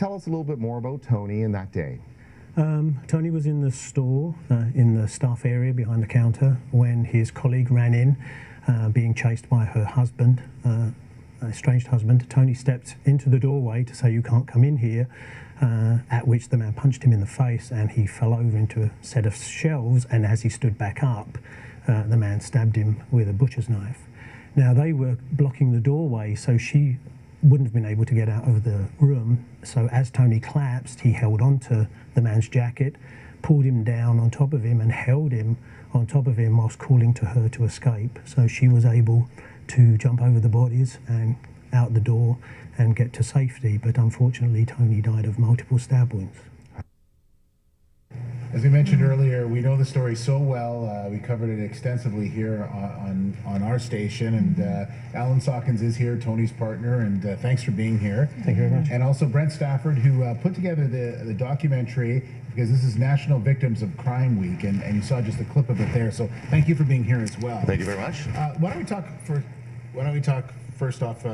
tell us a little bit more about Tony and that day. Tony was in the store, in the staff area behind the counter, when his colleague ran in, being chased by her husband, estranged husband. Tony stepped into the doorway to say, "You can't come in here," at which the man punched him in the face and he fell over into a set of shelves, and as he stood back up, the man stabbed him with a butcher's knife. Now, they were blocking the doorway, so she wouldn't have been able to get out of the room. So as Tony collapsed, he held onto the man's jacket, pulled him down on top of him and held him on top of him whilst calling to her to escape. So she was able to jump over the bodies and out the door and get to safety. But unfortunately, Tony died of multiple stab wounds. As we mentioned earlier, we know the story so well. We covered it extensively here on our station, and Alan Sawkins is here, Tony's partner, and thanks for being here. Thank you very much. And also Brent Stafford, who put together the documentary, because this is National Victims of Crime Week, and you saw just a clip of it there. So thank you for being here as well. Thank you very much. Why don't we talk first off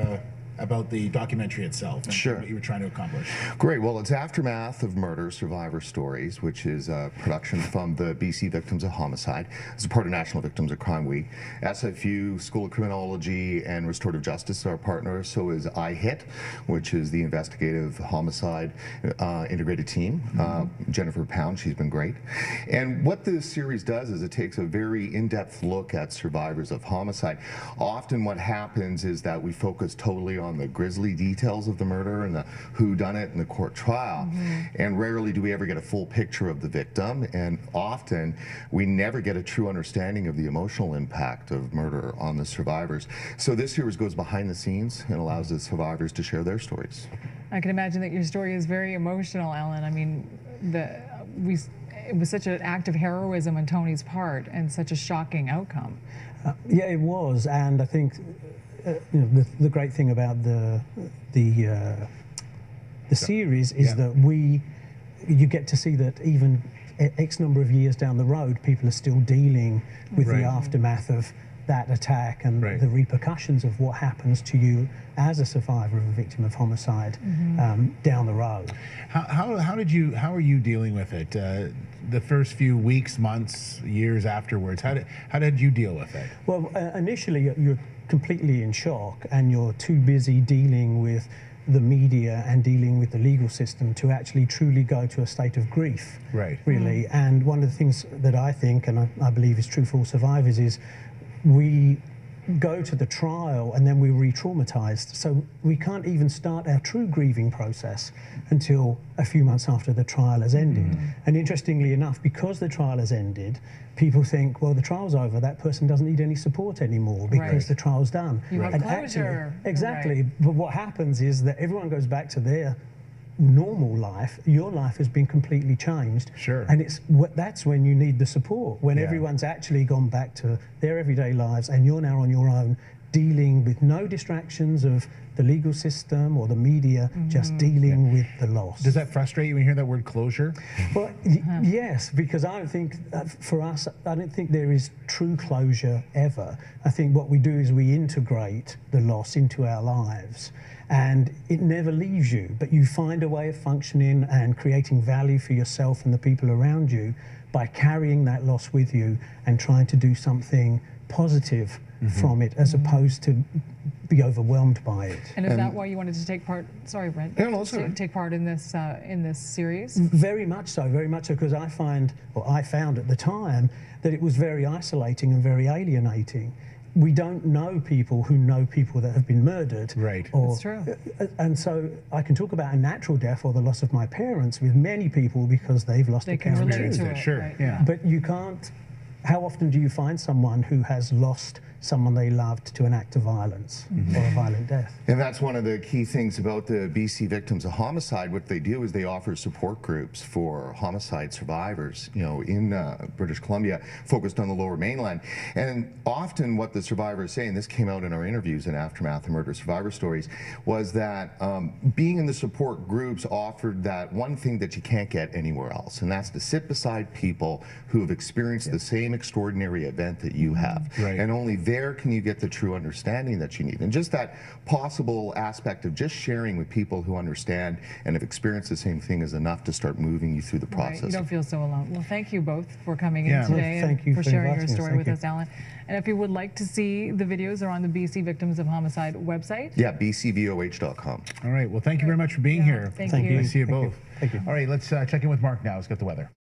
about the documentary itself and Sure. what you were trying to accomplish. Great. Well, it's Aftermath of Murder Survivor Stories, which is a production from the BC Victims of Homicide. It's a part of National Victims of Crime Week. SFU, School of Criminology and Restorative Justice are partners. So is IHIT, which is the Investigative Homicide Integrated Team. Jennifer Pound, she's been great. And what this series does is it takes a very in-depth look at survivors of homicide. Often what happens is that we focus totally on the grisly details of the murder and the whodunit and the court trial, and rarely do we ever get a full picture of the victim, and often we never get a true understanding of the emotional impact of murder on the survivors. So this series goes behind the scenes and allows the survivors to share their stories. I can imagine that your story is very emotional, Alan. I mean, it was such an act of heroism on Tony's part and such a shocking outcome. Yeah, it was, and I think you know, the great thing about the series is that you get to see that even X number of years down the road, people are still dealing with the aftermath of that attack and the repercussions of what happens to you as a survivor of a victim of homicide down the road. How are you dealing with it? The first few weeks, months, years afterwards, how did you deal with it? Well, initially you're completely in shock and you're too busy dealing with the media and dealing with the legal system to actually truly go to a state of grief, really. And one of the things that I think, and I believe is true for all survivors, is we go to the trial and then we're re-traumatized. So we can't even start our true grieving process until a few months after the trial has ended. And interestingly enough, because the trial has ended, people think, well, the trial's over, that person doesn't need any support anymore because the trial's done. You have closure. Actually, exactly. But what happens is that everyone goes back to their normal life. Your life has been completely changed. And that's when you need the support, when everyone's actually gone back to their everyday lives and you're now on your own, dealing with no distractions of the legal system or the media, just dealing with the loss. Does that frustrate you when you hear that word closure? Well, yes, because I don't think, for us, I don't think there is true closure ever. I think what we do is we integrate the loss into our lives, and it never leaves you, but you find a way of functioning and creating value for yourself and the people around you by carrying that loss with you and trying to do something positive from it, as opposed to be overwhelmed by it. And is that why you wanted to take part? Sorry, Brent. Take part in this series. Very much so, because I found at the time that it was very isolating and very alienating. We don't know people who know people that have been murdered. That's true. And so I can talk about a natural death or the loss of my parents with many people because they've lost a parent. They can relate to it. But you can't. How often do you find someone who has lost someone they loved to an act of violence or a violent death? And that's one of the key things about the BC Victims of Homicide. What they do is they offer support groups for homicide survivors, you know, in British Columbia, focused on the Lower Mainland. And often what the survivors say, and this came out in our interviews in Aftermath of Murder Survivor Stories, was that being in the support groups offered that one thing that you can't get anywhere else, and that's to sit beside people who have experienced the same extraordinary event that you have. And only there can you get the true understanding that you need. And just that possible aspect of just sharing with people who understand and have experienced the same thing is enough to start moving you through the process. Right. You don't feel so alone. Well, thank you both for coming Yeah. in today Well, thank and you for for sharing your inviting us. story Thank with you. us, Alan. And if you would like to see the videos, they're on the BC Victims of Homicide website. Yeah, bcvoh.com. All right. Well, thank you very much for being Yeah, here. thank Thank you. you. Nice to see you Thank you. both. Thank you. All right. Let's check in with Mark now. Let's get the weather.